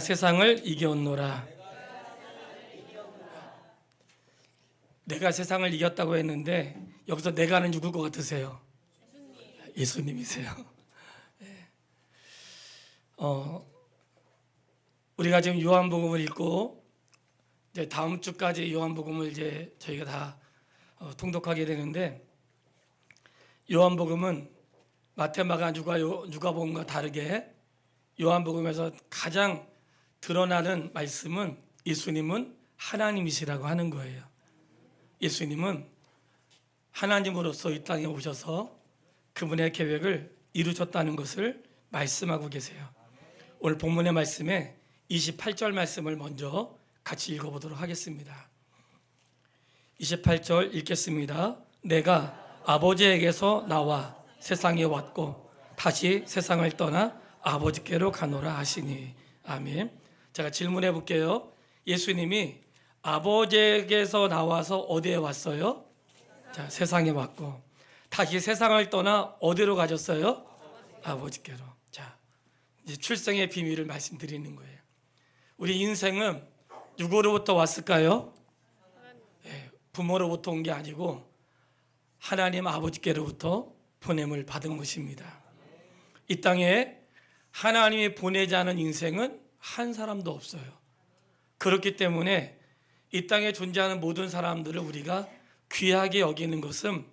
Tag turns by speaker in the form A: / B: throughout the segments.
A: 세상을 이겼노라. 내가 세상을 이겼다고 했는데 여기서 내가는 누굴 것 같으세요? 예수님이세요. 우리가 지금 요한복음을 읽고 이제 다음 주까지 요한복음을 이제 저희가 다 통독하게 되는데, 요한복음은 마태, 마가, 누가복음과 다르게 요한복음에서 가장 드러나는 말씀은 예수님은 하나님이시라고 하는 거예요. 예수님은 하나님으로서 이 땅에 오셔서 그분의 계획을 이루셨다는 것을 말씀하고 계세요. 오늘 본문의 말씀에 28절 말씀을 먼저 같이 읽어보도록 하겠습니다. 28절 읽겠습니다. 내가 아버지에게서 나와 세상에 왔고 다시 세상을 떠나 아버지께로 가노라 하시니. 아멘. 제가 질문해 볼게요. 예수님이 아버지에게서 나와서 어디에 왔어요? 자, 세상에 왔고 다시 세상을 떠나 어디로 가셨어요? 아버지께로. 자, 이제 출생의 비밀을 말씀드리는 거예요. 우리 인생은 누구로부터 왔을까요? 부모로부터 온 게 아니고 하나님 아버지께로부터 보냄을 받은 것입니다. 이 땅에 하나님이 보내지 않은 인생은 한 사람도 없어요. 그렇기 때문에 이 땅에 존재하는 모든 사람들을 우리가 귀하게 여기는 것은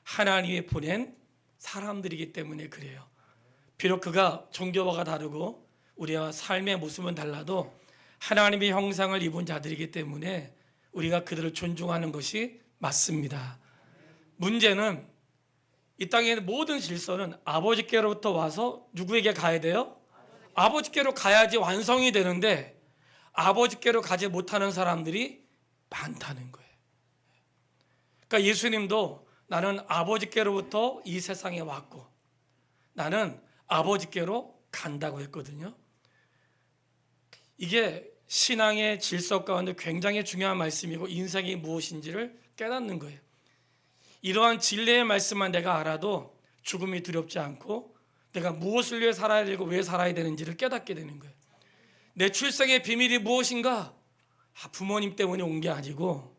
A: 하나님이 보낸 사람들이기 때문에 그래요. 비록 그가 종교가 다르고 우리와 삶의 모습은 달라도 하나님의 형상을 입은 자들이기 때문에 우리가 그들을 존중하는 것이 맞습니다. 문제는 이 땅의 모든 질서는 아버지께로부터 와서 누구에게 가야 돼요? 아버지께로 가야지 완성이 되는데 아버지께로 가지 못하는 사람들이 많다는 거예요. 그러니까 예수님도 나는 아버지께로부터 이 세상에 왔고 나는 아버지께로 간다고 했거든요. 이게 신앙의 질서 가운데 굉장히 중요한 말씀이고 인생이 무엇인지를 깨닫는 거예요. 이러한 진리의 말씀만 내가 알아도 죽음이 두렵지 않고 내가 무엇을 위해 살아야 되고 왜 살아야 되는지를 깨닫게 되는 거예요. 내 출생의 비밀이 무엇인가? 부모님 때문에 온 게 아니고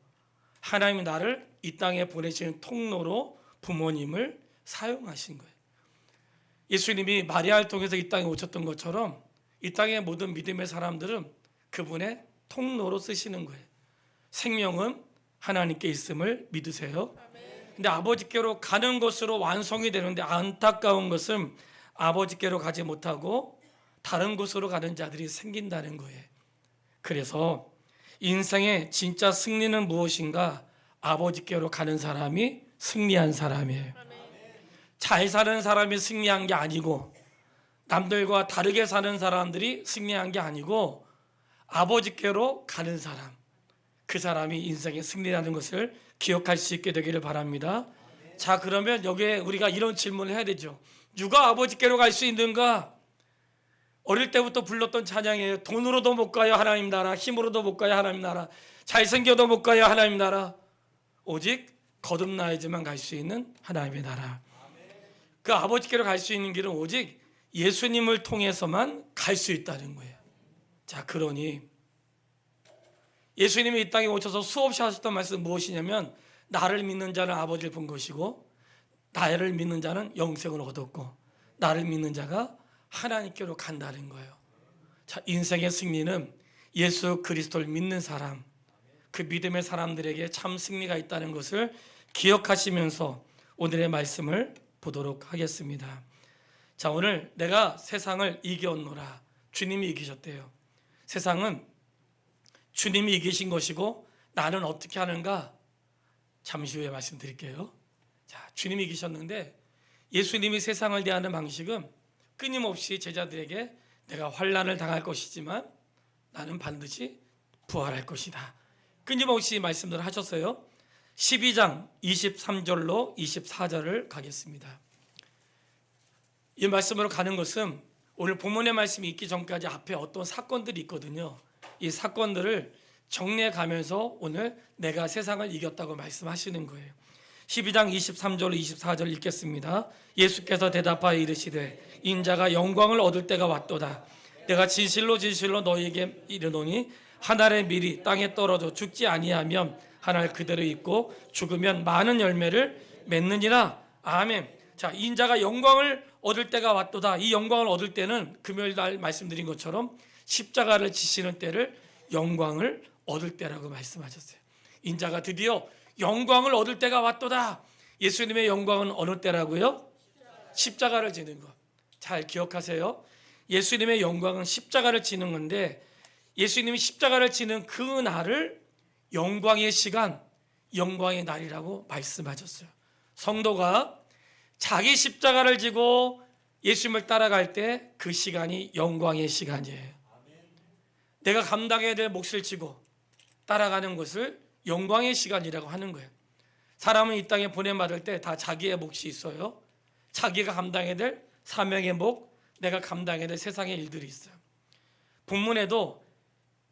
A: 하나님이 나를 이 땅에 보내시는 통로로 부모님을 사용하신 거예요. 예수님이 마리아를 통해서 이 땅에 오셨던 것처럼 이 땅의 모든 믿음의 사람들은 그분의 통로로 쓰시는 거예요. 생명은 하나님께 있음을 믿으세요. 근데 아버지께로 가는 것으로 완성이 되는데 안타까운 것은 아버지께로 가지 못하고 다른 곳으로 가는 자들이 생긴다는 거예요. 그래서 인생의 진짜 승리는 무엇인가? 아버지께로 가는 사람이 승리한 사람이에요. 잘 사는 사람이 승리한 게 아니고 남들과 다르게 사는 사람들이 승리한 게 아니고 아버지께로 가는 사람, 그 사람이 인생의 승리라는 것을 기억할 수 있게 되기를 바랍니다. 자, 그러면 여기에 우리가 이런 질문을 해야 되죠. 누가 아버지께로 갈 수 있는가? 어릴 때부터 불렀던 찬양이에요. 돈으로도 못 가요 하나님 나라, 힘으로도 못 가요 하나님 나라, 잘생겨도 못 가요 하나님 나라, 오직 거듭나야지만 갈 수 있는 하나님의 나라. 그 아버지께로 갈 수 있는 길은 오직 예수님을 통해서만 갈 수 있다는 거예요. 자, 그러니 예수님이 이 땅에 오셔서 수없이 하셨던 말씀은 무엇이냐면 나를 믿는 자는 아버지를 본 것이고 나를 믿는 자는 영생을 얻었고 나를 믿는 자가 하나님께로 간다는 거예요. 자, 인생의 승리는 예수 그리스도를 믿는 사람, 그 믿음의 사람들에게 참 승리가 있다는 것을 기억하시면서 오늘의 말씀을 보도록 하겠습니다. 자, 오늘 내가 세상을 이겼노라. 주님이 이기셨대요. 세상은 주님이 이기신 것이고 나는 어떻게 하는가? 잠시 후에 말씀드릴게요. 자, 주님이 이기셨는데 예수님이 세상을 대하는 방식은 끊임없이 제자들에게 내가 환난을 당할 것이지만 나는 반드시 부활할 것이다. 끊임없이 말씀을 하셨어요. 12장 23절로 24절을 가겠습니다. 이 말씀으로 가는 것은 오늘 본문의 말씀이 있기 전까지 앞에 어떤 사건들이 있거든요. 이 사건들을 정리해 가면서 오늘 내가 세상을 이겼다고 말씀하시는 거예요. 12장 23절 24절 읽겠습니다. 예수께서 대답하여 이르시되 인자가 영광을 얻을 때가 왔도다. 내가 진실로 진실로 너희에게 이르노니 한 알의 밀이 땅에 떨어져 죽지 아니하면 한 알 그대로 있고 죽으면 많은 열매를 맺느니라. 아멘. 자, 인자가 영광을 얻을 때가 왔도다. 이 영광을 얻을 때는 금요일 날 말씀드린 것처럼 십자가를 지시는 때를 영광을 얻을 때라고 말씀하셨어요. 인자가 드디어 영광을 얻을 때가 왔도다. 예수님의 영광은 어느 때라고요? 십자가를 지는 것. 잘 기억하세요. 예수님의 영광은 십자가를 지는 건데, 예수님이 십자가를 지는 그 날을 영광의 시간, 영광의 날이라고 말씀하셨어요. 성도가 자기 십자가를 지고 예수님을 따라갈 때 그 시간이 영광의 시간이에요. 내가 감당해야 될 몫을 지고 따라가는 것을 영광의 시간이라고 하는 거예요. 사람은 이 땅에 보냄받을 때 다 자기의 몫이 있어요. 자기가 감당해야 될 사명의 몫, 내가 감당해야 될 세상의 일들이 있어요. 본문에도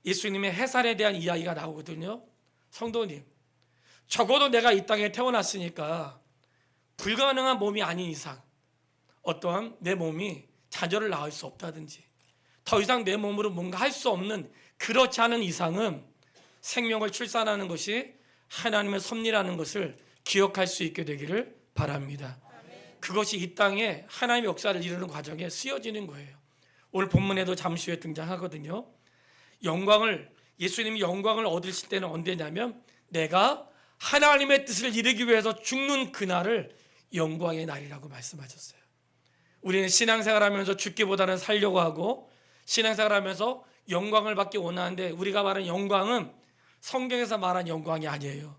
A: 예수님의 해산에 대한 이야기가 나오거든요. 성도님, 적어도 내가 이 땅에 태어났으니까 불가능한 몸이 아닌 이상 어떠한 내 몸이 자녀를 낳을 수 없다든지 더 이상 내 몸으로 뭔가 할 수 없는, 그렇지 않은 이상은 생명을 출산하는 것이 하나님의 섭리라는 것을 기억할 수 있게 되기를 바랍니다. 그것이 이 땅에 하나님의 역사를 이루는 과정에 쓰여지는 거예요. 오늘 본문에도 잠시 후에 등장하거든요. 예수님이 영광을 얻으실 때는 언제냐면 내가 하나님의 뜻을 이루기 위해서 죽는 그날을 영광의 날이라고 말씀하셨어요. 우리는 신앙생활하면서 죽기보다는 살려고 하고 신앙생활하면서 영광을 받기 원하는데, 우리가 말하는 영광은 성경에서 말한 영광이 아니에요.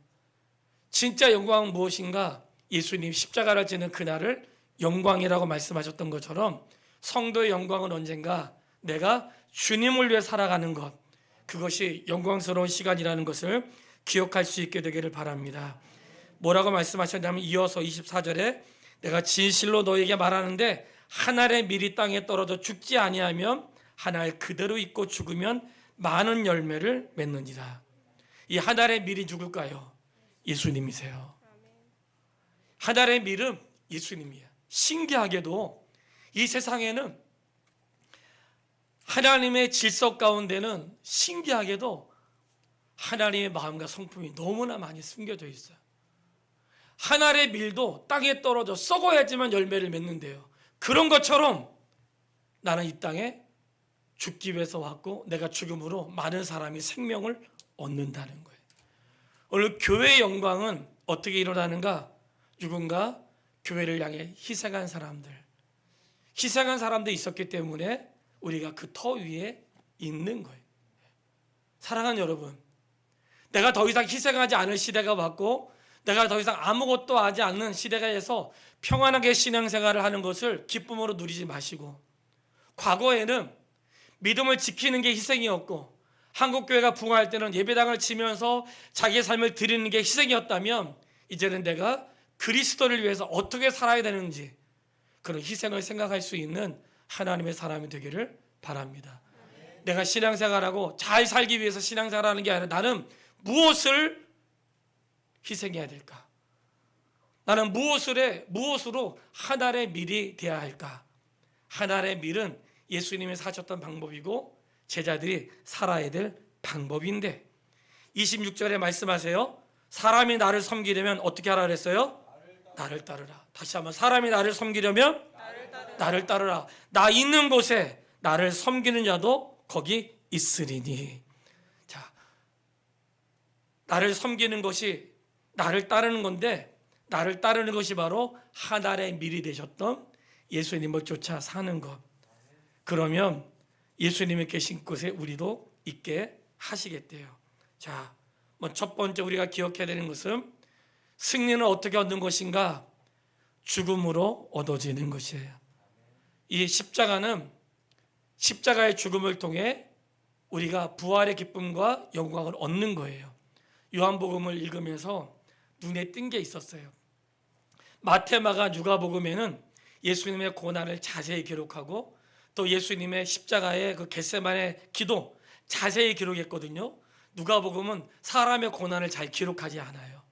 A: 진짜 영광은 무엇인가? 예수님 십자가를 지는 그날을 영광이라고 말씀하셨던 것처럼 성도의 영광은 언젠가 내가 주님을 위해 살아가는 것, 그것이 영광스러운 시간이라는 것을 기억할 수 있게 되기를 바랍니다. 뭐라고 말씀하셨냐면 이어서 24절에 내가 진실로 너에게 말하는데 한 알의 밀이 땅에 떨어져 죽지 아니하면 한 알 그대로 있고 죽으면 많은 열매를 맺느니라. 이 한 알의 밀이 누굴까요? 예수님이세요. 한 알의 밀은 예수님이에요. 신기하게도 이 세상에는 하나님의 질서 가운데는 신기하게도 하나님의 마음과 성품이 너무나 많이 숨겨져 있어요. 한 알의 밀도 땅에 떨어져 썩어야지만 열매를 맺는데요. 그런 것처럼 나는 이 땅에 죽기 위해서 왔고 내가 죽음으로 많은 사람이 생명을 얻는다는 거예요. 오늘 교회의 영광은 어떻게 일어나는가? 누군가 교회를 향해 희생한 사람들이 있었기 때문에 우리가 그 터 위에 있는 거예요. 사랑하는 여러분, 내가 더 이상 희생하지 않을 시대가 왔고 내가 더 이상 아무것도 하지 않는 시대가에서 평안하게 신앙생활을 하는 것을 기쁨으로 누리지 마시고, 과거에는 믿음을 지키는 게 희생이었고 한국교회가 부흥할 때는 예배당을 치면서 자기의 삶을 드리는 게 희생이었다면, 이제는 내가 그리스도를 위해서 어떻게 살아야 되는지 그런 희생을 생각할 수 있는 하나님의 사람이 되기를 바랍니다. 내가 신앙생활하고 잘 살기 위해서 신앙생활하는 게 아니라 나는 무엇을 희생해야 될까? 나는 무엇으로 한 알의 밀이 되어야 할까? 한 알의 밀은 예수님이 사셨던 방법이고 제자들이 살아야 될 방법인데, 26절에 말씀하세요. 사람이 나를 섬기려면 어떻게 하라 그랬어요? 나를 따르라. 다시 한번, 사람이 나를 섬기려면 나를 따르라. 나 있는 곳에 나를 섬기는 자도 거기 있으리니. 자, 나를 섬기는 것이 나를 따르는 건데, 나를 따르는 것이 바로 한 알의 밀이 되셨던 예수님을 쫓아 사는 것. 그러면 예수님이 계신 곳에 우리도 있게 하시겠대요. 자, 첫 번째 우리가 기억해야 되는 것은 승리는 어떻게 얻는 것인가? 죽음으로 얻어지는 것이에요. 이 십자가의 죽음을 통해 우리가 부활의 기쁨과 영광을 얻는 거예요. 요한복음을 읽으면서 눈에 띈 게 있었어요. 마태, 마가, 누가복음에는 예수님의 고난을 자세히 기록하고 또 예수님의 십자가의 그 겟세마네 기도 자세히 기록했거든요. 누가복음은 사람의 고난을 잘 기록하지 않아요.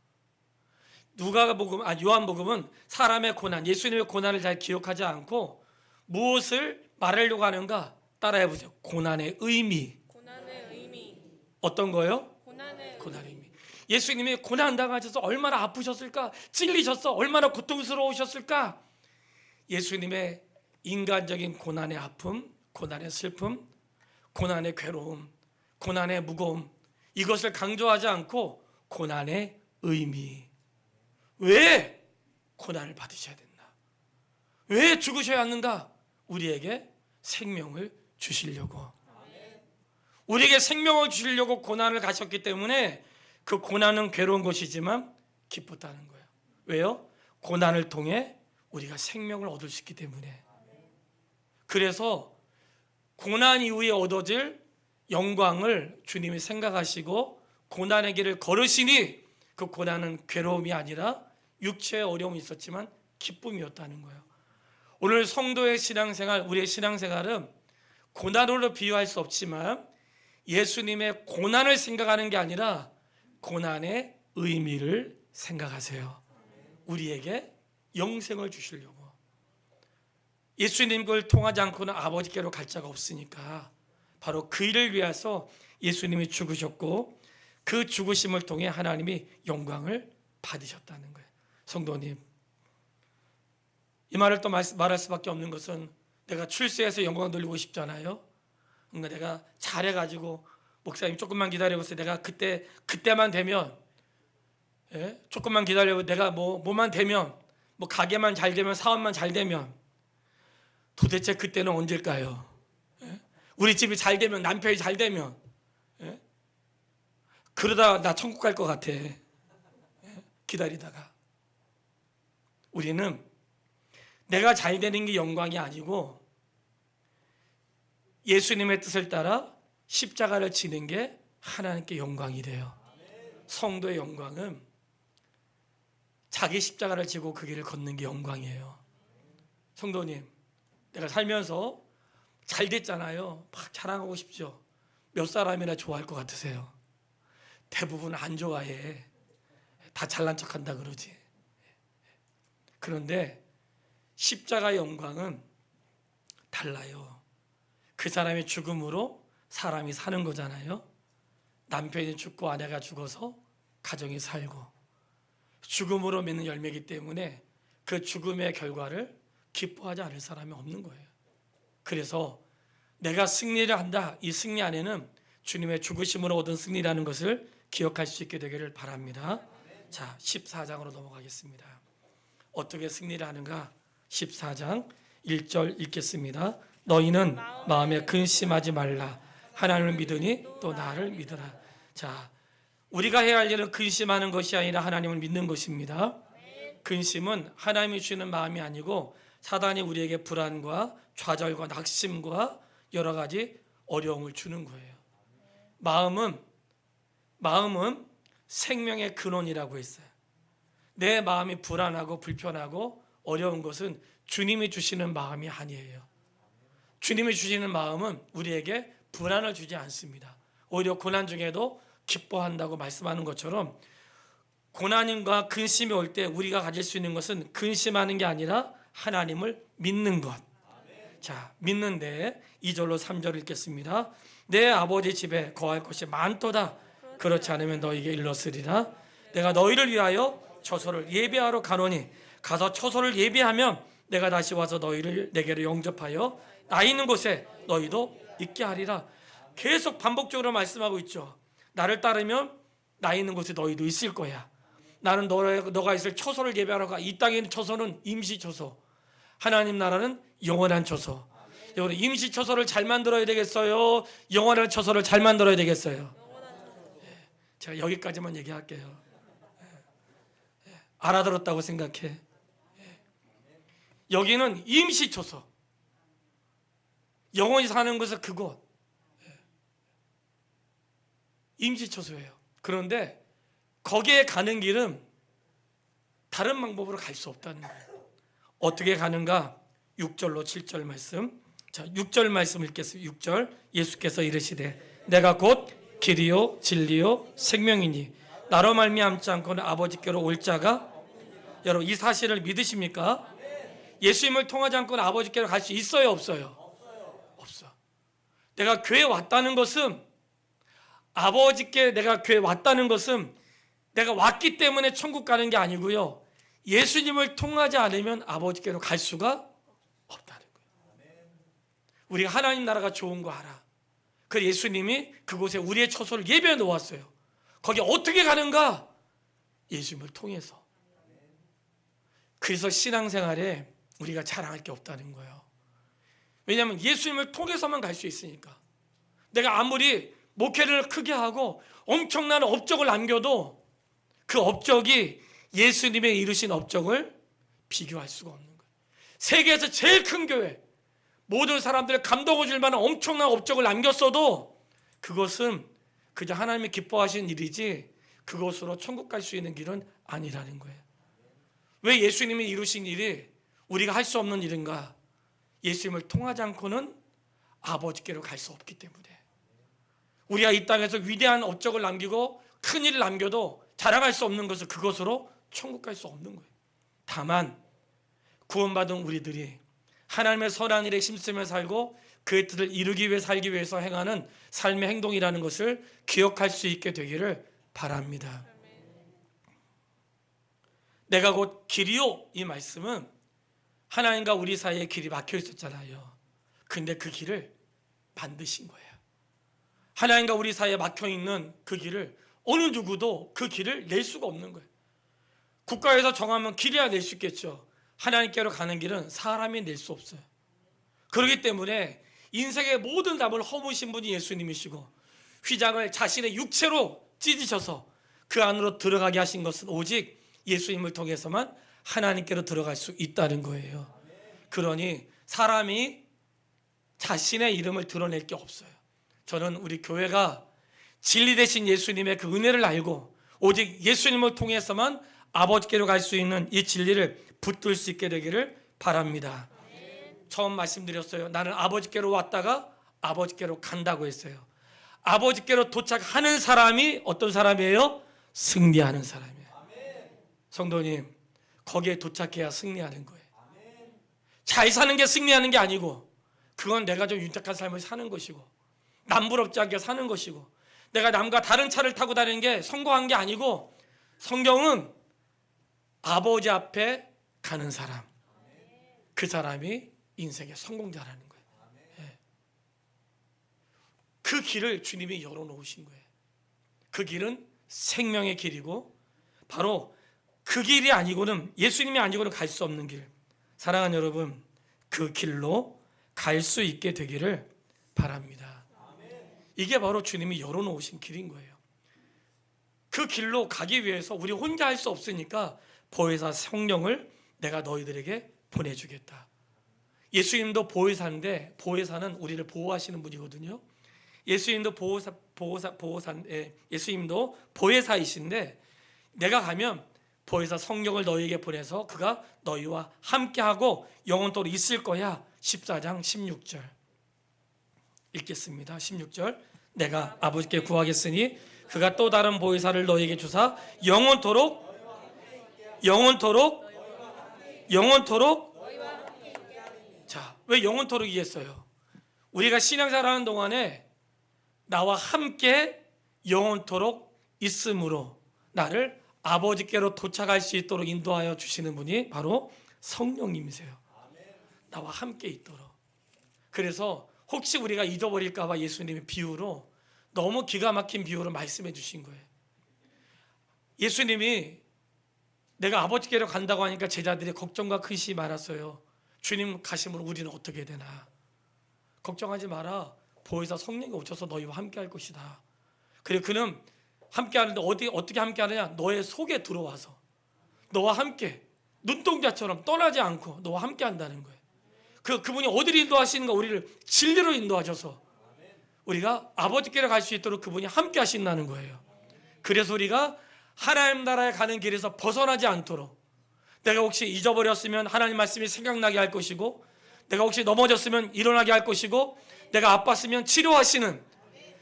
A: 요한복음은 사람의 고난, 예수님의 고난을 잘 기억하지 않고 무엇을 말하려고 하는가? 따라해 보세요. 고난의 의미.
B: 고난의 의미.
A: 어떤 거요?
B: 고난의
A: 고난의 의미. 예수님이 고난 당하셔서 얼마나 아프셨을까? 찔리셨어. 얼마나 고통스러우셨을까? 예수님의 인간적인 고난의 아픔, 고난의 슬픔, 고난의 괴로움, 고난의 무거움, 이것을 강조하지 않고 고난의 의미. 왜 고난을 받으셔야 된다? 왜 죽으셔야 하는가? 우리에게 생명을 주시려고. 우리에게 생명을 주시려고 고난을 가셨기 때문에 그 고난은 괴로운 것이지만 기뻤다는 거예요. 왜요? 고난을 통해 우리가 생명을 얻을 수 있기 때문에. 그래서 고난 이후에 얻어질 영광을 주님이 생각하시고 고난의 길을 걸으시니 그 고난은 괴로움이 아니라 육체의 어려움이 있었지만 기쁨이었다는 거예요. 오늘 성도의 신앙생활, 우리의 신앙생활은 고난으로 비유할 수 없지만 예수님의 고난을 생각하는 게 아니라 고난의 의미를 생각하세요. 우리에게 영생을 주시려고. 예수님을 통하지 않고는 아버지께로 갈 자가 없으니까 바로 그 일을 위해서 예수님이 죽으셨고 그 죽으심을 통해 하나님이 영광을 받으셨다는 거예요. 성도님, 이 말을 또 말할 수밖에 없는 것은 내가 출세해서 영광 돌리고 싶잖아요. 그러니까 내가 잘해가지고 목사님 조금만 기다려보세요. 내가 그때만 되면, 조금만 기다려. 내가 뭐만 되면, 뭐 가게만 잘 되면, 사업만 잘 되면, 도대체 그때는 언제일까요? 우리 집이 잘 되면, 남편이 잘 되면, 그러다 나 천국 갈 것 같아. 기다리다가. 우리는 내가 잘 되는 게 영광이 아니고 예수님의 뜻을 따라 십자가를 지는 게 하나님께 영광이 돼요. 성도의 영광은 자기 십자가를 지고 그 길을 걷는 게 영광이에요. 성도님, 내가 살면서 잘 됐잖아요. 막 자랑하고 싶죠. 몇 사람이나 좋아할 것 같으세요? 대부분 안 좋아해. 다 잘난 척한다 그러지. 그런데 십자가의 영광은 달라요. 그 사람의 죽음으로 사람이 사는 거잖아요. 남편이 죽고 아내가 죽어서 가정이 살고 죽음으로 맺는 열매이기 때문에 그 죽음의 결과를 기뻐하지 않을 사람이 없는 거예요. 그래서 내가 승리를 한다. 이 승리 안에는 주님의 죽으심으로 얻은 승리라는 것을 기억할 수 있게 되기를 바랍니다. 자, 14장으로 넘어가겠습니다. 어떻게 승리를 하는가? 14장 1절 읽겠습니다. 너희는 마음에 근심하지 말라. 하나님을 믿으니 또 나를 믿으라. 자, 우리가 해야 할 일은 근심하는 것이 아니라 하나님을 믿는 것입니다. 근심은 하나님이 주시는 마음이 아니고 사단이 우리에게 불안과 좌절과 낙심과 여러 가지 어려움을 주는 거예요. 마음은 생명의 근원이라고 했어요. 내 마음이 불안하고 불편하고 어려운 것은 주님이 주시는 마음이 아니에요. 주님이 주시는 마음은 우리에게 불안을 주지 않습니다. 오히려 고난 중에도 기뻐한다고 말씀하는 것처럼 고난과 근심이 올 때 우리가 가질 수 있는 것은 근심하는 게 아니라 하나님을 믿는 것. 자, 믿는데 2절로 3절 읽겠습니다. 내 아버지 집에 거할 것이 많도다. 그렇지 않으면 너희에게 일렀으리라. 내가 너희를 위하여 처소를 예비하러 가노니 가서 처소를 예비하면 내가 다시 와서 너희를 내게로 영접하여 나 있는 곳에 너희도 있게 하리라. 계속 반복적으로 말씀하고 있죠. 나를 따르면 나 있는 곳에 너희도 있을 거야. 나는 너가 있을 처소를 예비하러 가. 이 땅에 있는 처소는 임시 처소, 하나님 나라는 영원한 처소. 여러분, 임시 처소를 잘 만들어야 되겠어요? 영원한 처소를 잘 만들어야 되겠어요? 제가 여기까지만 얘기할게요. 알아들었다고 생각해. 여기는 임시 처소, 영원히 사는 것은 그곳, 임시 처소예요. 그런데 거기에 가는 길은 다른 방법으로 갈 수 없다는 거예요. 어떻게 가는가? 6절로 7절 말씀. 자, 6절 말씀 읽겠습니다. 6절. 예수께서 이르시되 내가 곧 길이요 진리요 생명이니 나로 말미암지 않고는 아버지께로 올 자가. 여러분, 이 사실을 믿으십니까? 예수님을 통하지 않고는 아버지께로 갈 수 있어요 없어요? 없어. 내가 교회에 왔다는 것은, 아버지께 내가 교회에 왔다는 것은 내가 왔기 때문에 천국 가는 게 아니고요, 예수님을 통하지 않으면 아버지께로 갈 수가 없다는 거예요. 우리가 하나님 나라가 좋은 거 알아. 그 예수님이 그곳에 우리의 처소를 예배해 놓았어요. 거기 어떻게 가는가? 예수님을 통해서. 그래서 신앙생활에 우리가 자랑할 게 없다는 거예요. 왜냐하면 예수님을 통해서만 갈 수 있으니까. 내가 아무리 목회를 크게 하고 엄청난 업적을 남겨도 그 업적이 예수님의 이루신 업적을 비교할 수가 없는 거예요. 세계에서 제일 큰 교회, 모든 사람들을 감동을 줄 만한 엄청난 업적을 남겼어도 그것은 그저 하나님이 기뻐하시는 일이지 그것으로 천국 갈 수 있는 길은 아니라는 거예요. 왜 예수님이 이루신 일이 우리가 할 수 없는 일인가? 예수님을 통하지 않고는 아버지께로 갈 수 없기 때문에. 우리가 이 땅에서 위대한 업적을 남기고 큰 일을 남겨도 자랑할 수 없는 것을 그것으로 천국 갈 수 없는 거예요. 다만 구원받은 우리들이 하나님의 선한 일에 힘쓰며 살고 그의 뜻을 이루기 위해 살기 위해서 행하는 삶의 행동이라는 것을 기억할 수 있게 되기를 바랍니다. 내가 곧 길이요, 이 말씀은 하나님과 우리 사이에 길이 막혀 있었잖아요. 근데 그 길을 만드신 거예요. 하나님과 우리 사이에 막혀 있는 그 길을 어느 누구도 그 길을 낼 수가 없는 거예요. 국가에서 정하면 길이야 낼 수 있겠죠. 하나님께로 가는 길은 사람이 낼 수 없어요. 그렇기 때문에 인생의 모든 답을 허무신 분이 예수님이시고, 휘장을 자신의 육체로 찢으셔서 그 안으로 들어가게 하신 것은 오직 예수님을 통해서만 하나님께로 들어갈 수 있다는 거예요. 그러니 사람이 자신의 이름을 드러낼 게 없어요. 저는 우리 교회가 진리 되신 예수님의 그 은혜를 알고 오직 예수님을 통해서만 아버지께로 갈 수 있는 이 진리를 붙들 수 있게 되기를 바랍니다. 처음 말씀드렸어요. 나는 아버지께로 왔다가 아버지께로 간다고 했어요. 아버지께로 도착하는 사람이 어떤 사람이에요? 승리하는 사람이에요. 성도님, 거기에 도착해야 승리하는 거예요. 잘 사는 게 승리하는 게 아니고, 그건 내가 좀 윤택한 삶을 사는 것이고, 남부럽지 않게 사는 것이고, 내가 남과 다른 차를 타고 다니는 게 성공한 게 아니고, 성경은 아버지 앞에 가는 사람, 그 사람이 인생의 성공자라는 거예요. 그 길을 주님이 열어놓으신 거예요. 그 길은 생명의 길이고, 바로 그 길이 아니고는, 예수님이 아니고는 갈 수 없는 길. 사랑하는 여러분, 그 길로 갈 수 있게 되기를 바랍니다. 이게 바로 주님이 열어놓으신 길인 거예요. 그 길로 가기 위해서 우리 혼자 할 수 없으니까 보혜사 성령을 내가 너희들에게 보내주겠다. 예수님도 보혜사인데, 보혜사는 우리를 보호하시는 분이거든요. 예수님도 예수님도 보혜사이신데, 내가 가면 보혜사 성령을 너희에게 보내서 그가 너희와 함께하고 영원토록 있을 거야. 14장 16절 읽겠습니다. 16절, 내가 아버지께 구하겠으니 그가 또 다른 보혜사를 너희에게 주사 영원토록 자, 왜 영원토록 했어요? 우리가 신앙생활하는 동안에 나와 함께 영원토록 있음으로 나를 아버지께로 도착할 수 있도록 인도하여 주시는 분이 바로 성령님이세요. 나와 함께 있도록. 그래서 혹시 우리가 잊어버릴까 봐 예수님의 비유로, 너무 기가 막힌 비유로 말씀해 주신 거예요. 예수님이 내가 아버지께로 간다고 하니까 제자들이 걱정과 근심이 많았어요. 주님 가심으로 우리는 어떻게 되나. 걱정하지 마라. 보혜사 성령이 오셔서 너희와 함께 할 것이다. 그리고 그는 함께 하는데 어떻게 함께 하느냐? 너의 속에 들어와서 너와 함께 눈동자처럼 떠나지 않고 너와 함께 한다는 거예요. 그분이 어디를 인도하시는가? 우리를 진리로 인도하셔서 우리가 아버지께로 갈 수 있도록 그분이 함께 하신다는 거예요. 그래서 우리가 하나님 나라에 가는 길에서 벗어나지 않도록, 내가 혹시 잊어버렸으면 하나님 말씀이 생각나게 할 것이고, 내가 혹시 넘어졌으면 일어나게 할 것이고, 내가 아팠으면 치료하시는,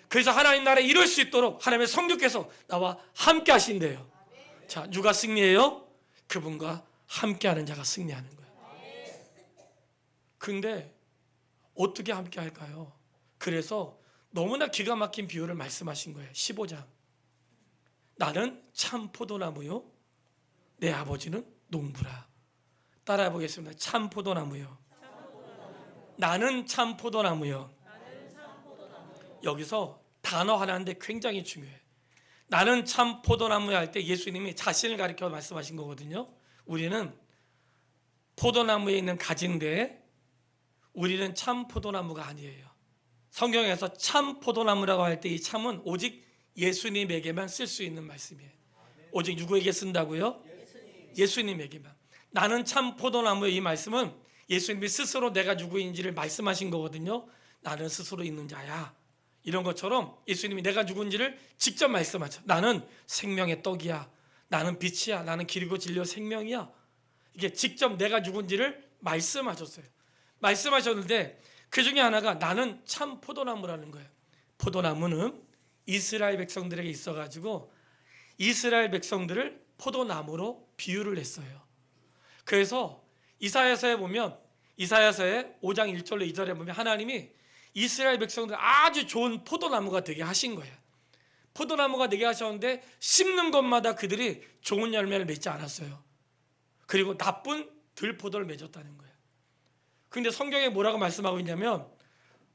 A: 그래서 하나님 나라에 이룰 수 있도록 하나님의 성령께서 나와 함께 하신대요. 자, 누가 승리해요? 그분과 함께하는 자가 승리하는 거예요. 근데 어떻게 함께 할까요? 그래서 너무나 기가 막힌 비유를 말씀하신 거예요. 15장. 나는 참 포도나무요, 내 아버지는 농부라. 따라해 보겠습니다. 참 포도나무요, 나는 참 포도나무요. 여기서 단어 하나인데 굉장히 중요해요. 나는 참 포도나무야 할 때 예수님이 자신을 가리켜 말씀하신 거거든요. 우리는 포도나무에 있는 가지인데 우리는 참 포도나무가 아니에요. 성경에서 참 포도나무라고 할 때 이 참은 오직 예수님에게만 쓸 수 있는 말씀이에요. 오직 누구에게 쓴다고요? 예수님에게만. 나는 참 포도나무의 이 말씀은 예수님이 스스로 내가 누구인지를 말씀하신 거거든요. 나는 스스로 있는 자야. 이런 것처럼 예수님이 내가 누군지를 직접 말씀하죠. 나는 생명의 떡이야. 나는 빛이야. 나는 길이고 진리요 생명이야. 이게 직접 내가 누군지를 말씀하셨어요. 말씀하셨는데 그 중에 하나가 나는 참 포도나무라는 거예요. 포도나무는 이스라엘 백성들에게 있어가지고 이스라엘 백성들을 포도나무로 비유를 했어요. 그래서 이사야서에 보면 이사야서의 5장 1절로 2절에 보면 하나님이 이스라엘 백성들 아주 좋은 포도나무가 되게 하신 거예요. 포도나무가 되게 하셨는데 심는 것마다 그들이 좋은 열매를 맺지 않았어요. 그리고 나쁜 들포도를 맺었다는 거예요. 근데 성경에 뭐라고 말씀하고 있냐면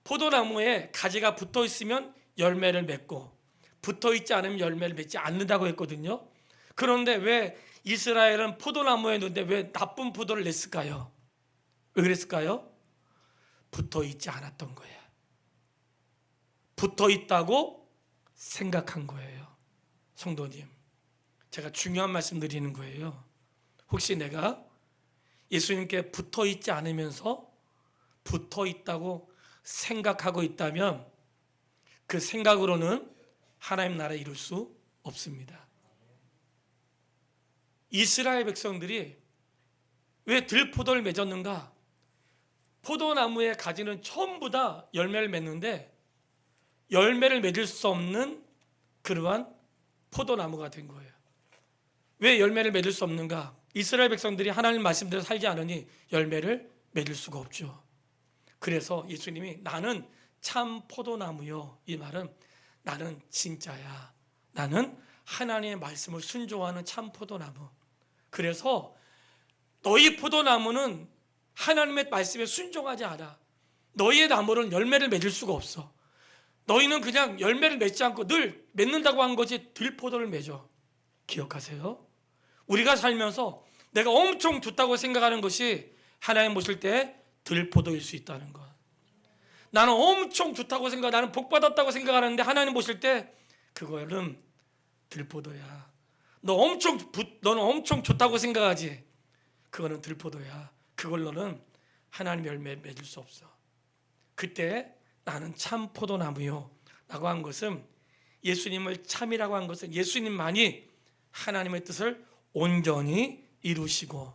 A: 포도나무에 가지가 붙어 있으면 열매를 맺고 붙어 있지 않으면 열매를 맺지 않는다고 했거든요. 그런데 왜 이스라엘은 포도나무에 있는데 왜 나쁜 포도를 냈을까요? 왜 그랬을까요? 붙어 있지 않았던 거예요. 붙어 있다고 생각한 거예요. 성도님, 제가 중요한 말씀 드리는 거예요. 혹시 내가 예수님께 붙어 있지 않으면서 붙어 있다고 생각하고 있다면 그 생각으로는 하나님 나라 이룰 수 없습니다. 이스라엘 백성들이 왜 들포도를 맺었는가? 포도나무의 가지는 전부 다 열매를 맺는데 열매를 맺을 수 없는 그러한 포도나무가 된 거예요. 왜 열매를 맺을 수 없는가? 이스라엘 백성들이 하나님 말씀대로 살지 않으니 열매를 맺을 수가 없죠. 그래서 예수님이 나는 참 포도나무요, 이 말은 나는 진짜야. 나는 하나님의 말씀을 순종하는 참 포도나무. 그래서 너희 포도나무는 하나님의 말씀에 순종하지 않아. 너희의 나무는 열매를 맺을 수가 없어. 너희는 그냥 열매를 맺지 않고 늘 맺는다고 한 것이 들포도를 맺어. 기억하세요. 우리가 살면서 내가 엄청 좋다고 생각하는 것이 하나님 보실 때 들포도일 수 있다는 것. 나는 엄청 좋다고 생각, 나는 복받았다고 생각하는데 하나님 보실 때 그거는 들포도야. 너는 엄청 좋다고 생각하지. 그거는 들포도야. 그걸로는 하나님 열매 맺을 수 없어. 그때 나는 참 포도나무요 라고 한 것은 예수님을 참이라고 한 것은 예수님만이 하나님의 뜻을 온전히 이루시고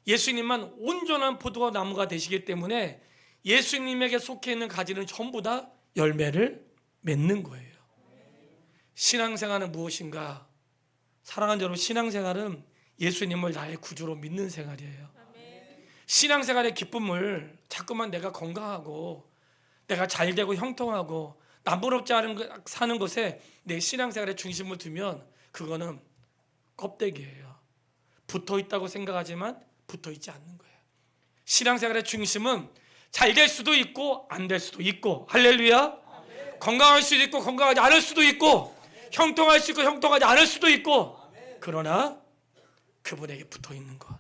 A: 예수님만 온전한 포도나무가 되시기 때문에 예수님에게 속해 있는 가지는 전부 다 열매를 맺는 거예요. 신앙생활은 무엇인가? 사랑하는 여러분, 신앙생활은 예수님을 나의 구주로 믿는 생활이에요. 신앙생활의 기쁨을 자꾸만 내가 건강하고 내가 잘되고 형통하고 남부럽지 않은 사는 것에 내 신앙생활의 중심을 두면 그거는 껍데기예요. 붙어있다고 생각하지만 붙어있지 않는 거예요. 신앙생활의 중심은 잘 될 수도 있고 안 될 수도 있고, 할렐루야. 건강할 수도 있고 건강하지 않을 수도 있고, 형통할 수 있고 형통하지 않을 수도 있고, 그러나 그분에게 붙어있는 것.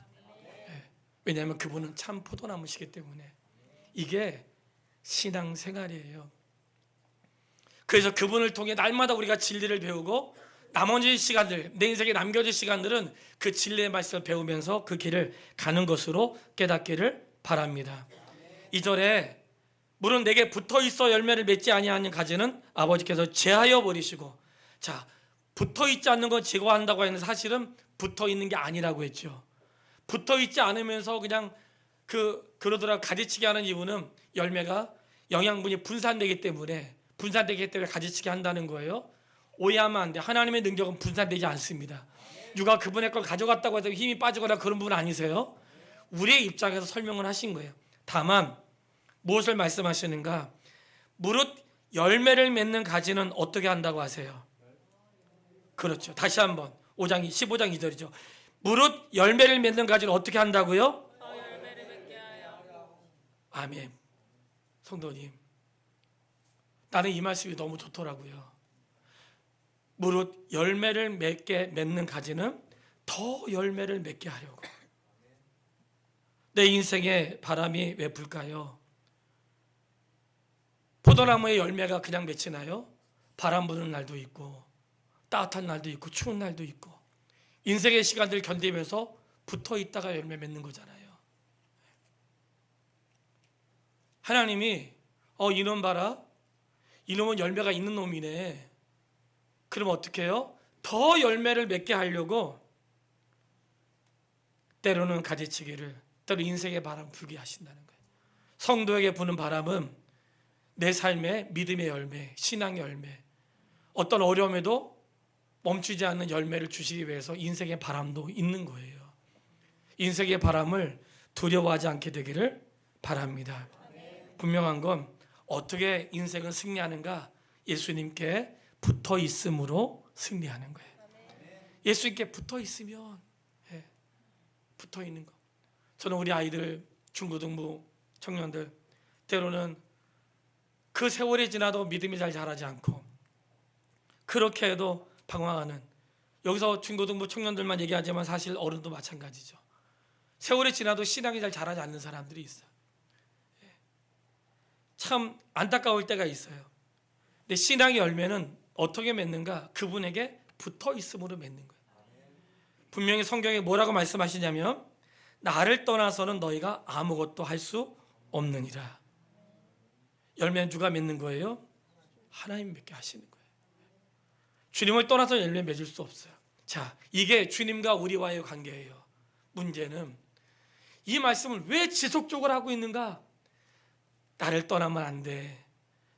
A: 왜냐하면 그분은 참 포도나무시기 때문에. 이게 신앙생활이에요. 그래서 그분을 통해 날마다 우리가 진리를 배우고 나머지 시간들, 내 인생에 남겨질 시간들은 그 진리의 말씀을 배우면서 그 길을 가는 것으로 깨닫기를 바랍니다. 2절에 물은 내게 붙어있어 열매를 맺지 아니하는 가지는 아버지께서 제하여 버리시고, 자, 붙어있지 않는 걸 제거한다고 했는데 사실은 붙어있는 게 아니라고 했죠. 붙어있지 않으면서 그냥 그러더라고 가지치기 하는 이유는 열매가 영양분이 분산되기 때문에 가지치기 한다는 거예요. 오해하면 안 돼. 하나님의 능력은 분산되지 않습니다. 누가 그분의 걸 가져갔다고 해서 힘이 빠지거나 그런 부분 아니세요. 우리의 입장에서 설명을 하신 거예요. 다만 무엇을 말씀하시는가? 무릇 열매를 맺는 가지는 어떻게 한다고 하세요? 그렇죠. 다시 한번 15장 2절이죠. 무릇 열매를 맺는 가지는 어떻게 한다고요?
B: 더 열매를 맺게 하여.
A: 아멘. 성도님, 나는 이 말씀이 너무 좋더라고요. 무릇 열매를 맺는 가지는 더 열매를 맺게 하려고. 내 인생에 바람이 왜 불까요? 포도나무의 열매가 그냥 맺히나요? 바람 부는 날도 있고 따뜻한 날도 있고 추운 날도 있고 인생의 시간들을 견디면서 붙어 있다가 열매 맺는 거잖아요. 하나님이 이놈 봐라, 이놈은 열매가 있는 놈이네. 그럼 어떻게 해요? 더 열매를 맺게 하려고 때로는 가지치기를, 때로 인생의 바람 불게 하신다는 거예요. 성도에게 부는 바람은 내 삶의 믿음의 열매, 신앙의 열매, 어떤 어려움에도 멈추지 않는 열매를 주시기 위해서 인생의 바람도 있는 거예요. 인생의 바람을 두려워하지 않게 되기를 바랍니다. 분명한 건 어떻게 인생은 승리하는가? 예수님께 붙어 있음으로 승리하는 거예요. 예수님께 붙어 있으면, 붙어 있는 거. 저는 우리 아이들, 중고등부 청년들 때로는 그 세월이 지나도 믿음이 잘 자라지 않고 그렇게 해도 방황하는, 여기서 중고등부 청년들만 얘기하지만 사실 어른도 마찬가지죠. 세월이 지나도 신앙이 잘 자라지 않는 사람들이 있어요. 참 안타까울 때가 있어요. 근데 신앙의 열매는 어떻게 맺는가? 그분에게 붙어 있음으로 맺는 거예요. 분명히 성경에 뭐라고 말씀하시냐면 나를 떠나서는 너희가 아무것도 할 수 없느니라. 열매는 누가 맺는 거예요? 하나님 맺게 하시는 거예요. 주님을 떠나서 열매 맺을 수 없어요. 자, 이게 주님과 우리와의 관계예요. 문제는 이 말씀을 왜 지속적으로 하고 있는가? 나를 떠나면 안 돼.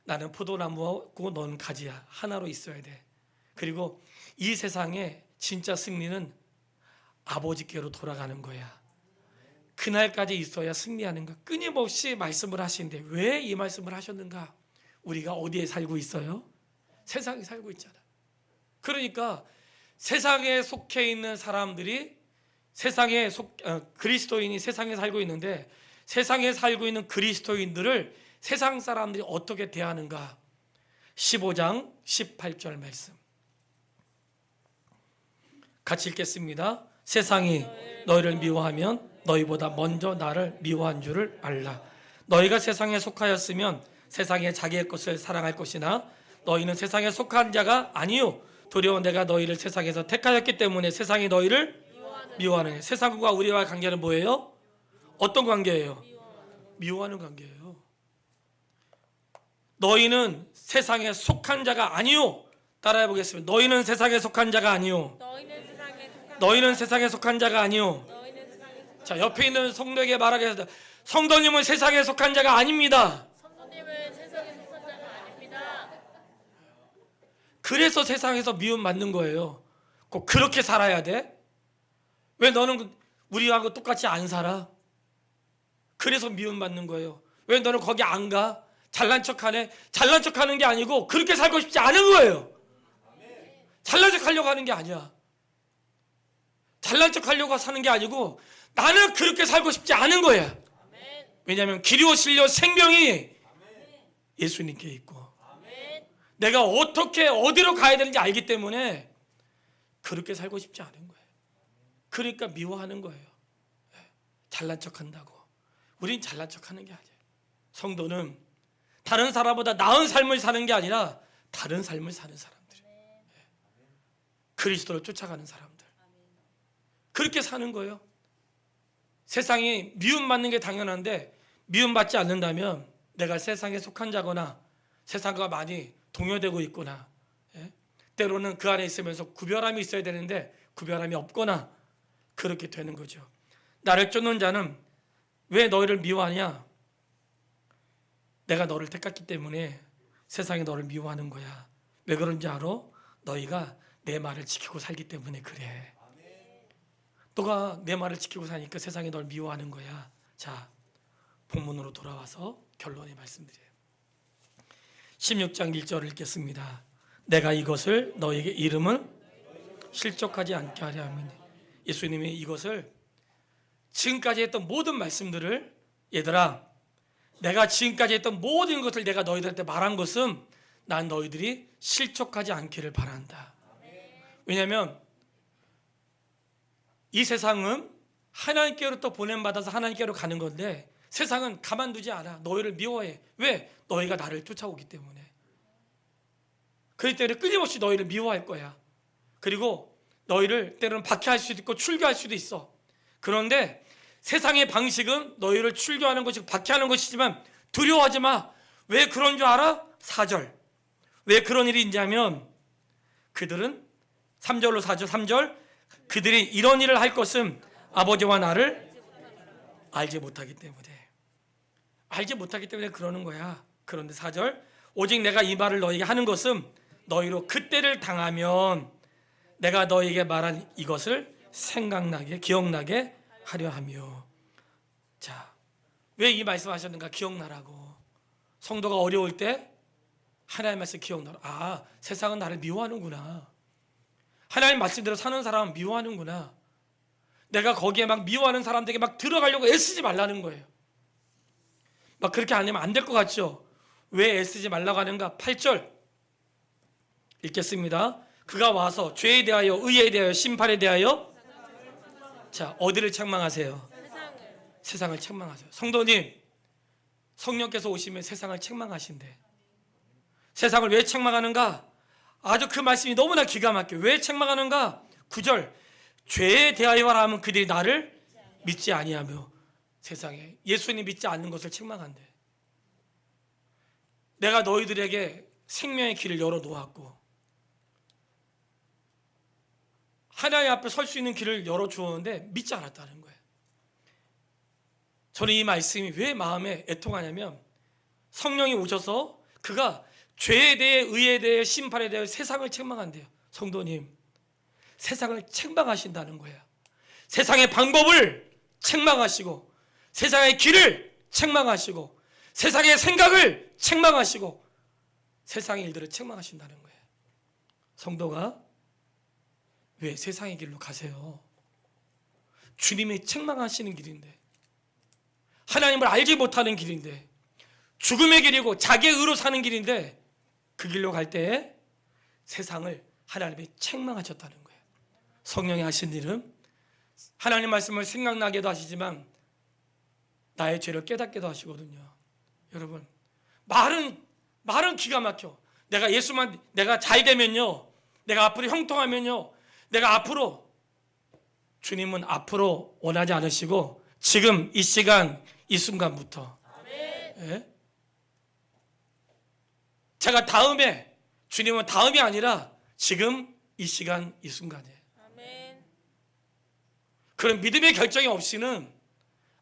A: 나는 포도나무고 너는 가지야. 하나로 있어야 돼. 그리고 이 세상에 진짜 승리는 아버지께로 돌아가는 거야. 그날까지 있어야 승리하는 거. 끊임없이 말씀을 하시는데 왜 이 말씀을 하셨는가? 우리가 어디에 살고 있어요? 세상에 살고 있잖아. 그러니까 세상에 속해 있는 사람들이 그리스도인이 세상에 살고 있는데 세상에 살고 있는 그리스도인들을 세상 사람들이 어떻게 대하는가? 15장 18절 말씀 같이 읽겠습니다. 세상이 너희를 미워하면 너희보다 먼저 나를 미워한 줄을 알라. 너희가 세상에 속하였으면 세상에 자기의 것을 사랑할 것이나 너희는 세상에 속한 자가 아니요 도리어 내가 너희를 세상에서 택하였기 때문에 세상이 너희를 미워하는. 세상과 우리와의 관계는 뭐예요? 어떤 관계예요? 미워하는 관계예요. 너희는 세상에 속한 자가 아니요. 따라해 보겠습니다. 너희는 세상에 속한 자가 아니요. 너희는 세상에 속한 자가 아니요. 자, 옆에 있는 성도에게 말하겠습니다. 성도님은 세상에 속한 자가 아닙니다.
B: 성도님은 세상에 속한 자가 아닙니다.
A: 그래서 세상에서 미움 받는 거예요. 꼭 그렇게 살아야 돼? 왜 너는 우리하고 똑같이 안 살아? 그래서 미움 받는 거예요. 왜 너는 거기 안 가? 잘난 척하네? 잘난 척하는 게 아니고 그렇게 살고 싶지 않은 거예요. 잘난 척하려고 하는 게 아니야. 잘난 척하려고 사는 게 아니고 나는 그렇게 살고 싶지 않은 거야. 왜냐하면 길이요 진리요 생명이 예수님께 있고 내가 어떻게 어디로 가야 되는지 알기 때문에 그렇게 살고 싶지 않은 거예요. 그러니까 미워하는 거예요. 잘난 척한다고. 우린 잘난 척하는 게 아니에요. 성도는 다른 사람보다 나은 삶을 사는 게 아니라 다른 삶을 사는 사람들, 그리스도를 쫓아가는 사람들, 그렇게 사는 거예요. 세상이 미움받는 게 당연한데 미움받지 않는다면 내가 세상에 속한 자거나 세상과 많이 동요되고 있거나, 때로는 그 안에 있으면서 구별함이 있어야 되는데 구별함이 없거나 그렇게 되는 거죠. 나를 쫓는 자는 왜 너희를 미워하냐? 내가 너를 택했기 때문에 세상이 너를 미워하는 거야. 왜 그런지 알아? 너희가 내 말을 지키고 살기 때문에 그래. 너가 내 말을 지키고 사니까 세상이 널 미워하는 거야. 자, 본문으로 돌아와서 결론에 말씀드려요. 16장 1절을 읽겠습니다. 내가 이것을 너에게 이름은 실족하지 않게 하려 함이니. 예수님이 이것을 지금까지 했던 모든 말씀들을, 얘들아, 내가 지금까지 했던 모든 것을 내가 너희들한테 말한 것은 난 너희들이 실족하지 않기를 바란다. 왜냐하면 이 세상은 하나님께로부터 보냄받아서 하나님께로 가는 건데, 세상은 가만두지 않아. 너희를 미워해. 왜? 너희가 나를 쫓아오기 때문에. 그렇기 때문에 끊임없이 너희를 미워할 거야. 그리고 너희를 때로는 박해할 수도 있고 출교할 수도 있어. 그런데 세상의 방식은 너희를 출교하는 것이고 박해하는 것이지만 두려워하지 마. 왜 그런 줄 알아? 4절. 왜 그런 일이 있냐면, 그들은 3절로 4절 3절, 그들이 이런 일을 할 것은 아버지와 나를 알지 못하기 때문에 그러는 거야. 그런데 4절, 오직 내가 이 말을 너에게 하는 것은 너희로 그때를 당하면 내가 너에게 말한 이것을 생각나게 기억나게 하려 하며. 자, 왜 이 말씀하셨는가? 기억나라고. 성도가 어려울 때 하나님 말씀 기억나라. 아, 세상은 나를 미워하는구나. 하나님 말씀대로 사는 사람은 미워하는구나. 내가 거기에 막 미워하는 사람들에게 막 들어가려고 애쓰지 말라는 거예요. 막 그렇게 안 하면 안 될 것 같죠? 왜 애쓰지 말라고 하는가? 8절 읽겠습니다. 그가 와서 죄에 대하여, 의에 대하여, 심판에 대하여, 자, 어디를 책망하세요? 세상을 책망하세요. 성도님, 성령께서 오시면 세상을 책망하신대. 세상을 왜 책망하는가? 아주 그 말씀이 너무나 기가 막혀요. 왜 책망하는가? 9절, 죄에 대하여라 하면 그들이 나를 믿지 아니하며. 세상에 예수님 믿지 않는 것을 책망한대. 내가 너희들에게 생명의 길을 열어놓았고 하나님 앞에 설 수 있는 길을 열어주었는데 믿지 않았다는 거예요. 저는 이 말씀이 왜 마음에 애통하냐면, 성령이 오셔서 그가 죄에 대해, 의에 대해, 심판에 대해 세상을 책망한대요. 성도님, 세상을 책망하신다는 거예요. 세상의 방법을 책망하시고, 세상의 길을 책망하시고, 세상의 생각을 책망하시고, 세상의 일들을 책망하신다는 거예요. 성도가 왜 세상의 길로 가세요? 주님이 책망하시는 길인데, 하나님을 알지 못하는 길인데, 죽음의 길이고 자기의 의로 사는 길인데, 그 길로 갈 때 세상을 하나님이 책망하셨다는 거예요. 성령이 하신 일은 하나님 말씀을 생각나게도 하시지만 나의 죄를 깨닫게도 하시거든요. 여러분, 말은 기가 막혀. 내가 잘 되면요, 내가 앞으로 형통하면요, 내가 앞으로, 주님은 앞으로 원하지 않으시고 지금 이 시간 이 순간부터, 예? 제가 다음에, 주님은 다음이 아니라 지금 이 시간 이 순간이에요. 그런 믿음의 결정이 없이는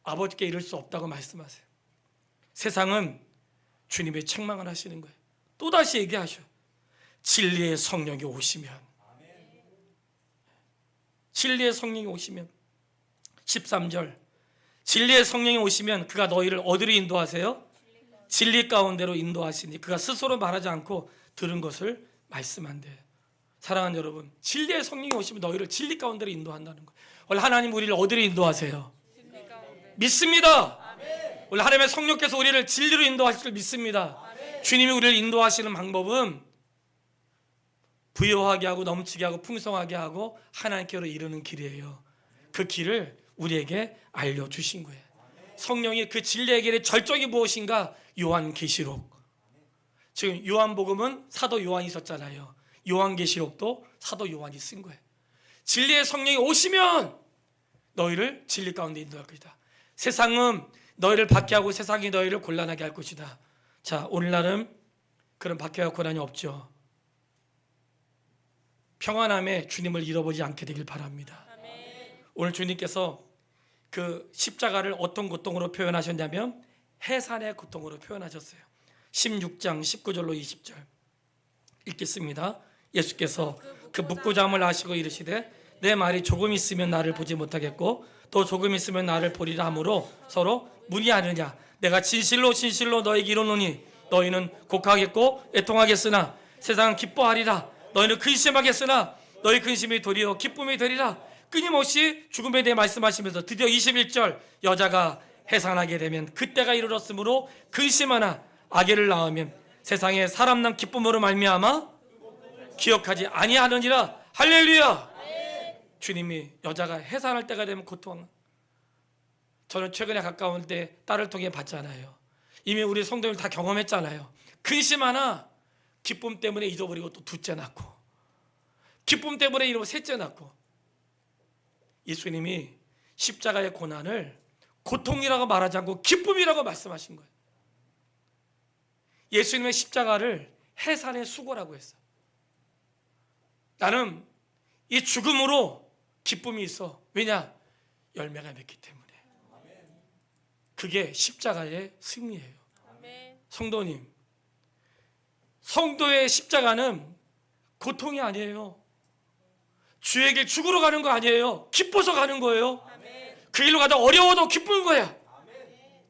A: 아버지께 이룰 수 없다고 말씀하세요. 세상은 주님의 책망을 하시는 거예요. 또다시 얘기하셔. 진리의 성령이 오시면, 진리의 성령이 오시면, 13절, 진리의 성령이 오시면 그가 너희를 어디로 인도하세요? 진리 가운데로 인도하시니 그가 스스로 말하지 않고 들은 것을 말씀한대. 사랑하는 여러분, 진리의 성령이 오시면 너희를 진리 가운데로 인도한다는 거예요. 원래 하나님 우리를 어디로 인도하세요? 믿습니다. 원래 하나님의 성령께서 우리를 진리로 인도하실 줄 믿습니다. 주님이 우리를 인도하시는 방법은 부요하게 하고 넘치게 하고 풍성하게 하고 하나님께로 이르는 길이에요. 그 길을 우리에게 알려주신 거예요. 성령이 그 진리의 길의 절정이 무엇인가? 요한계시록. 지금 요한복음은 사도 요한이 썼잖아요. 요한계시록도 사도 요한이 쓴 거예요. 진리의 성령이 오시면 너희를 진리 가운데 인도할 것이다. 세상은 너희를 박해하고 세상이 너희를 곤란하게 할 것이다. 자, 오늘날은 그런 박해와 고난이 없죠. 평안함에 주님을 잃어버리지 않게 되길 바랍니다. 오늘 주님께서 그 십자가를 어떤 고통으로 표현하셨냐면 해산의 고통으로 표현하셨어요. 16장 19절로 20절 읽겠습니다. 예수께서 그 묵고잠을 하시고 이르시되 내 말이 조금 있으면 나를 보지 못하겠고 또 조금 있으면 나를 보리라 하므로 서로 문의하느냐. 내가 진실로 진실로 너에게 이르노니 너희는 곡하겠고 애통하겠으나 세상은 기뻐하리라. 너희는 근심하겠으나 너희 근심이 도리어 기쁨이 되리라. 끊임없이 죽음에 대해 말씀하시면서 드디어 21절 여자가 해산하게 되면 그때가 이르렀으므로 근심하나 아기를 낳으면 세상에 사람 난 기쁨으로 말미암아 기억하지 아니하느니라. 할렐루야. 주님이 여자가 해산할 때가 되면 고통. 저는 최근에 가까운 때 딸을 통해 봤잖아요. 이미 우리 성도들 다 경험했잖아요. 근심 하나 기쁨 때문에 잊어버리고 또 둘째 낳고, 기쁨 때문에 이러고 셋째 낳고. 예수님이 십자가의 고난을 고통이라고 말하지 않고 기쁨이라고 말씀하신 거예요. 예수님의 십자가를 해산의 수고라고 했어요. 나는 이 죽음으로 기쁨이 있어. 왜냐? 열매가 맺기 때문에. 그게 십자가의 승리예요. 성도님, 성도의 십자가는 고통이 아니에요. 주의 길 죽으러 가는 거 아니에요. 기뻐서 가는 거예요. 그 길로 가다 어려워도 기쁜 거야.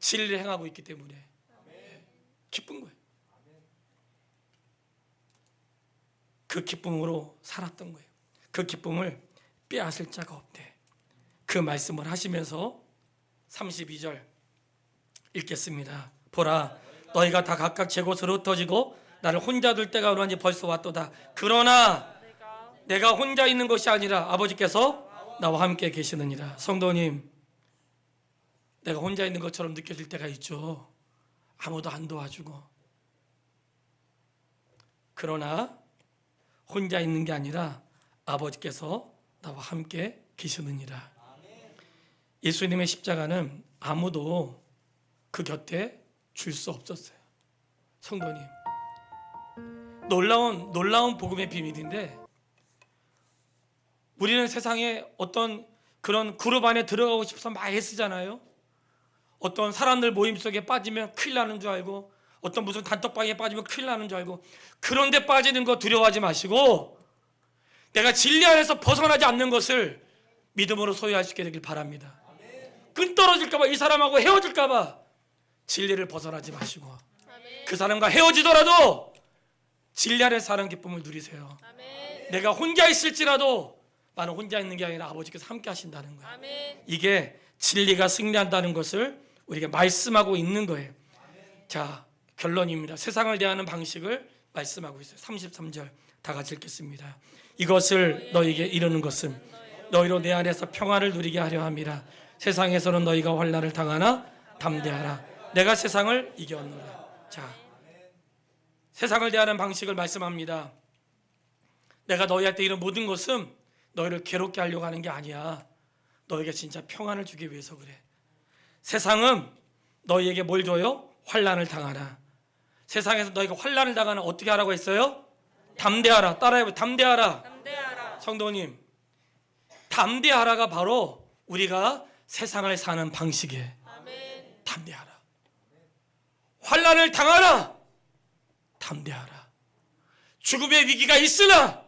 A: 진리를 행하고 있기 때문에 기쁜 거예요. 그 기쁨으로 살았던 거예요. 그 기쁨을 빼앗을 자가 없대. 그 말씀을 하시면서 32절 읽겠습니다. 보라, 너희가 다 각각 제 곳으로 흩어지고 나를 혼자 둘 때가 오라니 벌써 왔도다. 그러나 내가 혼자 있는 것이 아니라 아버지께서 나와 함께 계시느니라. 성도님, 내가 혼자 있는 것처럼 느껴질 때가 있죠. 아무도 안 도와주고. 그러나 혼자 있는 게 아니라 아버지께서 나와 함께 계시느니라. 예수님의 십자가는 아무도 그 곁에 줄 수 없었어요. 성도님, 놀라운 복음의 비밀인데, 우리는 세상에 어떤 그런 그룹 안에 들어가고 싶어서 많이 애쓰잖아요. 어떤 사람들 모임 속에 빠지면 큰일 나는 줄 알고, 어떤 무슨 단톡방에 빠지면 큰일 나는 줄 알고, 그런데 빠지는 거 두려워하지 마시고 내가 진리 안에서 벗어나지 않는 것을 믿음으로 소유할 수 있게 되길 바랍니다. 끈 떨어질까 봐, 이 사람하고 헤어질까 봐 진리를 벗어나지 마시고 그 사람과 헤어지더라도 진리 안에 사는 기쁨을 누리세요. 내가 혼자 있을지라도 나는 혼자 있는 게 아니라 아버지께서 함께 하신다는 거예요. 이게 진리가 승리한다는 것을 우리에게 말씀하고 있는 거예요. 자, 결론입니다. 세상을 대하는 방식을 말씀하고 있어요. 33절 다 같이 읽겠습니다. 이것을 너희에게 이르는 것은 너희로 내 안에서 평안을 누리게 하려 함이라. 세상에서는 너희가 환난을 당하나 담대하라. 내가 세상을 이겼노라. 자, 세상을 대하는 방식을 말씀합니다. 내가 너희한테 이런 모든 것은 너희를 괴롭게 하려고 하는 게 아니야. 너희에게 진짜 평안을 주기 위해서 그래. 세상은 너희에게 뭘 줘요? 환난을 당하라. 세상에서 너희가 환난을 당하나 어떻게 하라고 했어요? 담대하라. 따라해보세요. 담대하라. 성도님, 담대하라가 바로 우리가 세상을 사는 방식이에요. 담대하라. 환난을 당하라. 담대하라. 죽음의 위기가 있으나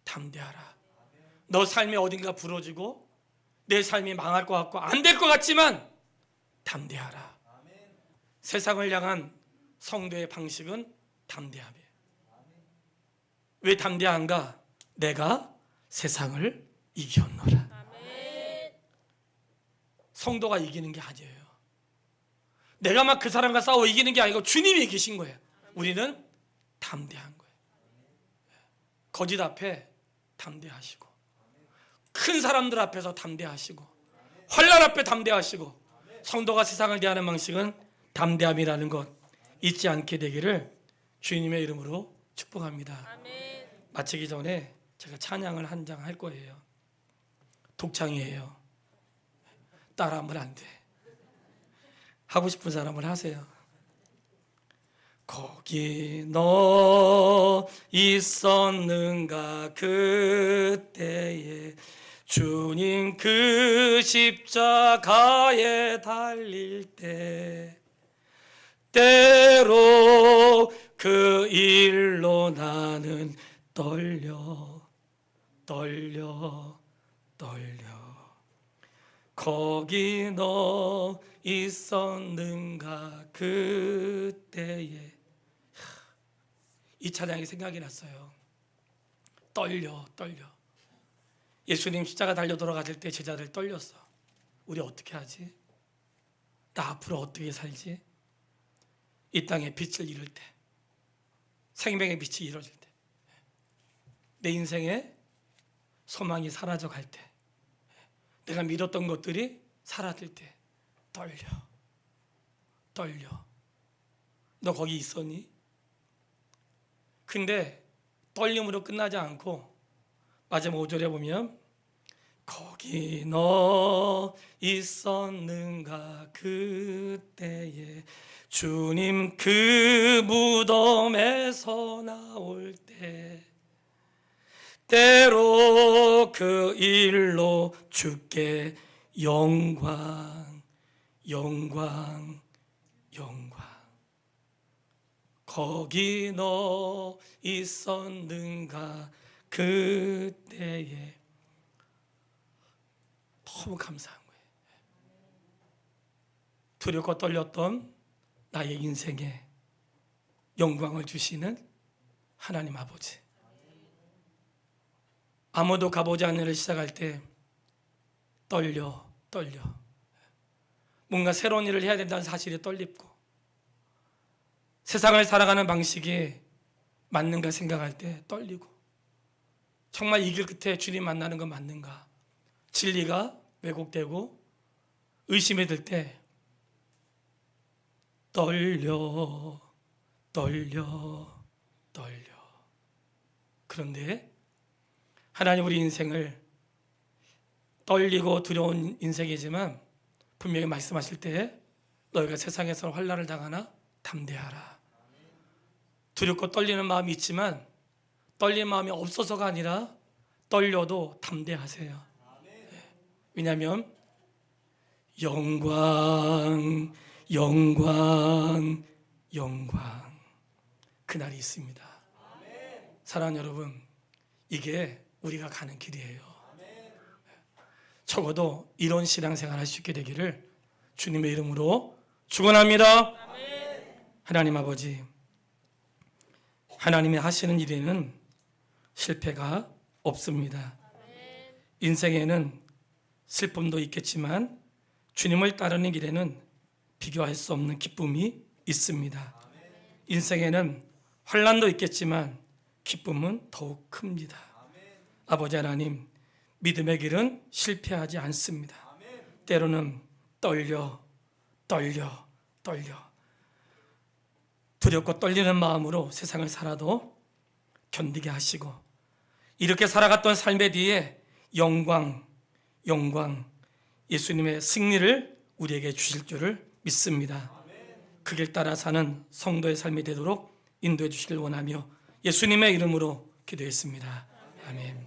A: 담대하라. 너 삶이 어딘가 부러지고 내 삶이 망할 것 같고 안 될 것 같지만 담대하라. 세상을 향한 성도의 방식은 담대함이에요. 왜 담대한가? 내가 세상을 이겼노라. 성도가 이기는 게 아니에요. 내가 막 그 사람과 싸워 이기는 게 아니고 주님이 이기신 거예요. 우리는 담대한 거예요. 거짓 앞에 담대하시고, 큰 사람들 앞에서 담대하시고, 환난 앞에 담대하시고, 성도가 세상을 대하는 방식은 담대함이라는 것 잊지 않게 되기를 주님의 이름으로 축복합니다. 마치기 전에 제가 찬양을 한 장 할 거예요. 독창이에요. 따라하면 안 돼. 하고 싶은 사람을 하세요. 거기 너 있었는가 그때에 주님 그 십자가에 달릴 때 때로 그 일로 나는 떨려 거기 너 있었는가 그때에 이 찬양이 생각이 났어요. 떨려. 예수님 십자가 달려 돌아가실 때 제자들 떨렸어. 우리 어떻게 하지? 나 앞으로 어떻게 살지? 이 땅에 빛을 잃을 때, 생명의 빛이 이루어질 때, 내 인생에 소망이 사라져 갈 때, 내가 믿었던 것들이 사라질 때 떨려. 너 거기 있었니? 근데 떨림으로 끝나지 않고 마지막 5절에 보면 거기 너 있었는가 그때에 주님 그 무덤에서 나올 때 때로 그 일로 주께 영광 거기 너 있었는가 그때에 너무 감사한 거예요. 두렵고 떨렸던 나의 인생에 영광을 주시는 하나님 아버지. 아무도 가보지 않는 일을 시작할 때 떨려. 뭔가 새로운 일을 해야 된다는 사실에 떨리고 세상을 살아가는 방식이 맞는가 생각할 때 떨리고 정말 이 길 끝에 주님 만나는 건 맞는가 진리가 왜곡되고 의심이 들 때 떨려. 그런데 하나님 우리 인생을 떨리고 두려운 인생이지만 분명히 말씀하실 때 너희가 세상에서 환난을 당하나 담대하라. 두렵고 떨리는 마음이 있지만 떨리는 마음이 없어서가 아니라 떨려도 담대하세요. 왜냐하면 영광 그날이 있습니다. 사랑하는 여러분, 이게 우리가 가는 길이에요. 적어도 이런 신앙생활 할 수 있게 되기를 주님의 이름으로 축원합니다. 하나님 아버지, 하나님이 하시는 일에는 실패가 없습니다. 인생에는 슬픔도 있겠지만 주님을 따르는 길에는 비교할 수 없는 기쁨이 있습니다. 인생에는 환난도 있겠지만 기쁨은 더욱 큽니다. 아버지 하나님, 믿음의 길은 실패하지 않습니다. 때로는 떨려 두렵고 떨리는 마음으로 세상을 살아도 견디게 하시고 이렇게 살아갔던 삶의 뒤에 영광 예수님의 승리를 우리에게 주실 줄을 믿습니다. 그 길 따라 사는 성도의 삶이 되도록 인도해 주시길 원하며 예수님의 이름으로 기도했습니다. 아멘.